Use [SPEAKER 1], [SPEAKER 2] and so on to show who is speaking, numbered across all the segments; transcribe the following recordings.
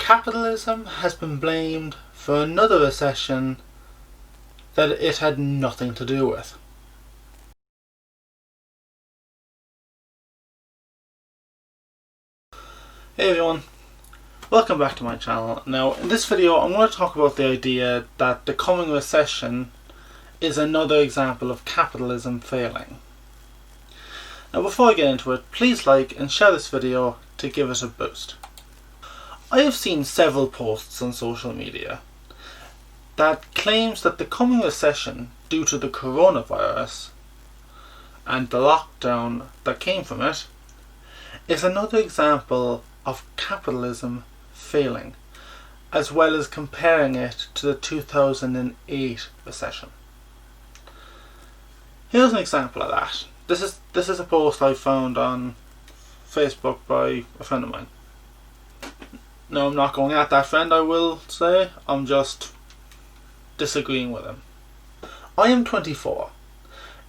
[SPEAKER 1] Capitalism has been blamed for another recession that it had nothing to do with. Hey everyone, welcome back to my channel. Now in this video I'm going to talk about the idea that the coming recession is another example of capitalism failing. Now before I get into it, please like and share this video to give it a boost. I have seen several posts on social media that claims that the coming recession due to the coronavirus and the lockdown that came from it is another example of capitalism failing, as well as comparing it to the 2008 recession. Here's an example of that. This is a post I found on Facebook by a friend of mine. No, I'm not going at that friend, I will say. I'm just disagreeing with him. I am 24.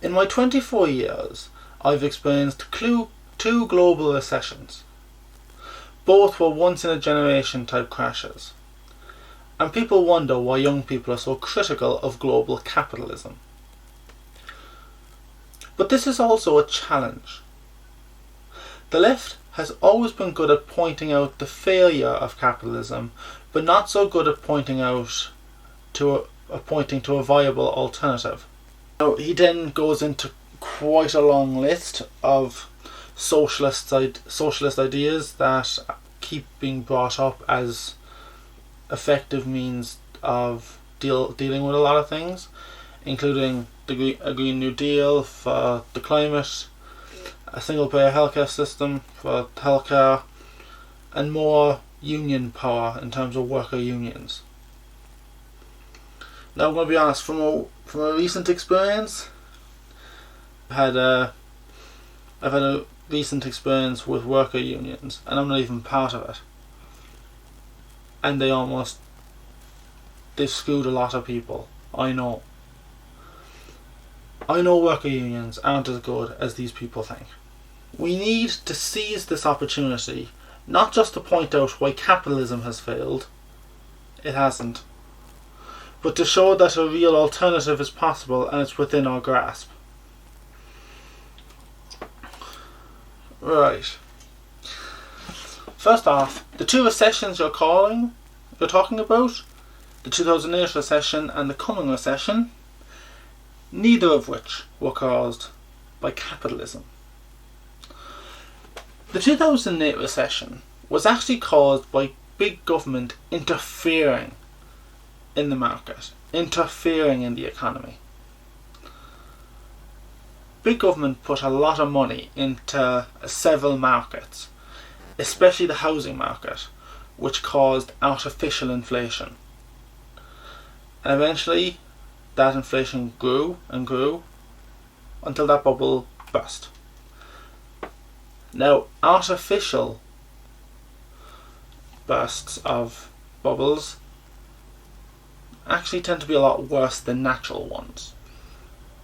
[SPEAKER 1] In my 24 years, I've experienced two global recessions. Both were once-in-a-generation type crashes. And people wonder why young people are so critical of global capitalism. But this is also a challenge. The left has always been good at pointing out the failure of capitalism, but not so good at pointing to a viable alternative. Now, he then goes into quite a long list of socialist ideas that keep being brought up as effective means of dealing with a lot of things, including a Green New Deal for the climate, a single payer healthcare system for healthcare, and more union power in terms of worker unions. Now I'm going to be honest, from a recent experience, I've had a recent experience with worker unions, and I'm not even part of it. And they've screwed a lot of people. I know worker unions aren't as good as these people think. We need to seize this opportunity, not just to point out why capitalism has failed, it hasn't, but to show that a real alternative is possible and it's within our grasp. Right. First off, the two recessions you're talking about, the 2008 recession and the coming recession, neither of which were caused by capitalism. The 2008 recession was actually caused by big government interfering in the market, interfering in the economy. Big government put a lot of money into several markets, especially the housing market, which caused artificial inflation. And eventually that inflation grew and grew until that bubble burst. Now, artificial bursts of bubbles actually tend to be a lot worse than natural ones.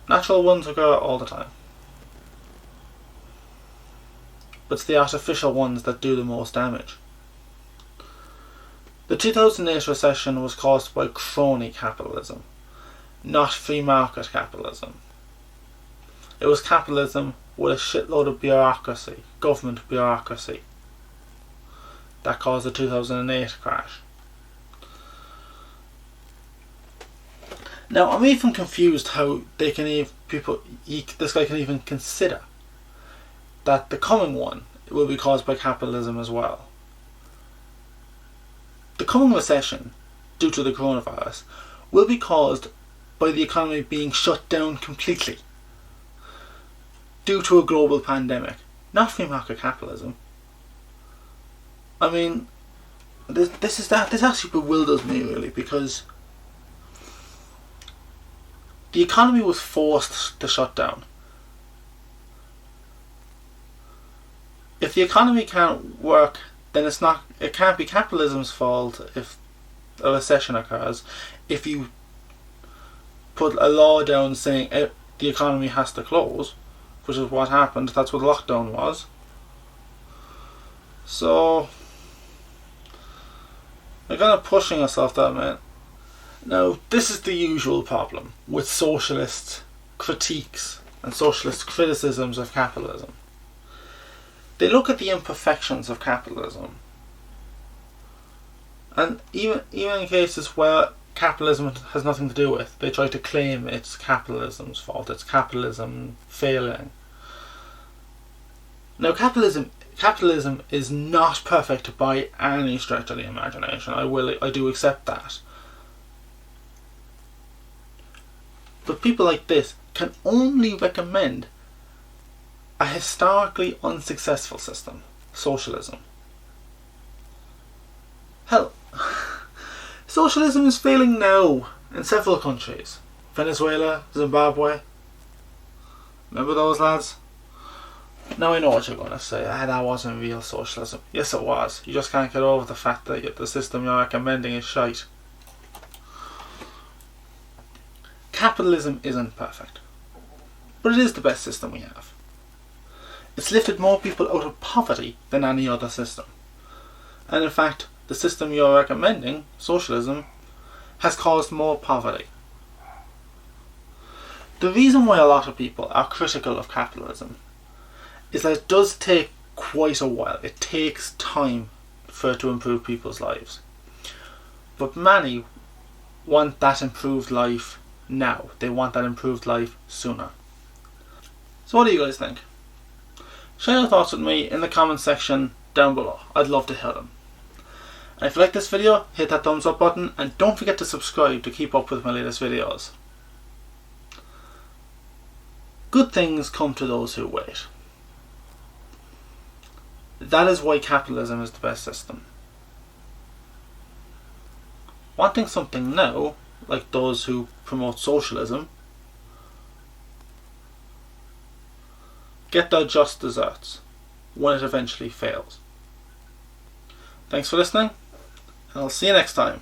[SPEAKER 1] Natural ones occur all the time, but it's the artificial ones that do the most damage. The 2008 recession was caused by crony capitalism, not free market capitalism. It was capitalism with a shitload of bureaucracy, government bureaucracy, that caused the 2008 crash. Now I'm even confused how this guy can even consider that the coming one will be caused by capitalism as well. The coming recession, due to the coronavirus, will be caused by the economy being shut down completely due to a global pandemic, not free market capitalism. I mean, this actually bewilders me really, because the economy was forced to shut down. If the economy can't work, then it can't be capitalism's fault if a recession occurs. If you put a law down saying the economy has to close, which is what happened, that's what lockdown was. So You're kind of pushing yourself that, man. Now, this is the usual problem with socialist critiques and socialist criticisms of capitalism. They look at the imperfections of capitalism, and even in cases where capitalism has nothing to do with, they try to claim it's capitalism's fault, it's capitalism failing. Now, capitalism is not perfect by any stretch of the imagination. I do accept that. But people like this can only recommend a historically unsuccessful system, socialism. Hell, socialism is failing now in several countries. Venezuela, Zimbabwe. Remember those lads? Now I know what you're going to say. That wasn't real socialism. Yes, it was. You just can't get over the fact that the system you're recommending is shite. Capitalism isn't perfect, but it is the best system we have. It's lifted more people out of poverty than any other system. And in fact, the system you're recommending, socialism, has caused more poverty. The reason why a lot of people are critical of capitalism is that it does take quite a while. It takes time for it to improve people's lives. But many want that improved life now. They want that improved life sooner. So what do you guys think? Share your thoughts with me in the comment section down below. I'd love to hear them. And if you like this video, hit that thumbs up button and don't forget to subscribe to keep up with my latest videos. Good things come to those who wait. That is why capitalism is the best system. Wanting something now, like those who promote socialism, get their just desserts when it eventually fails. Thanks for listening, and I'll see you next time.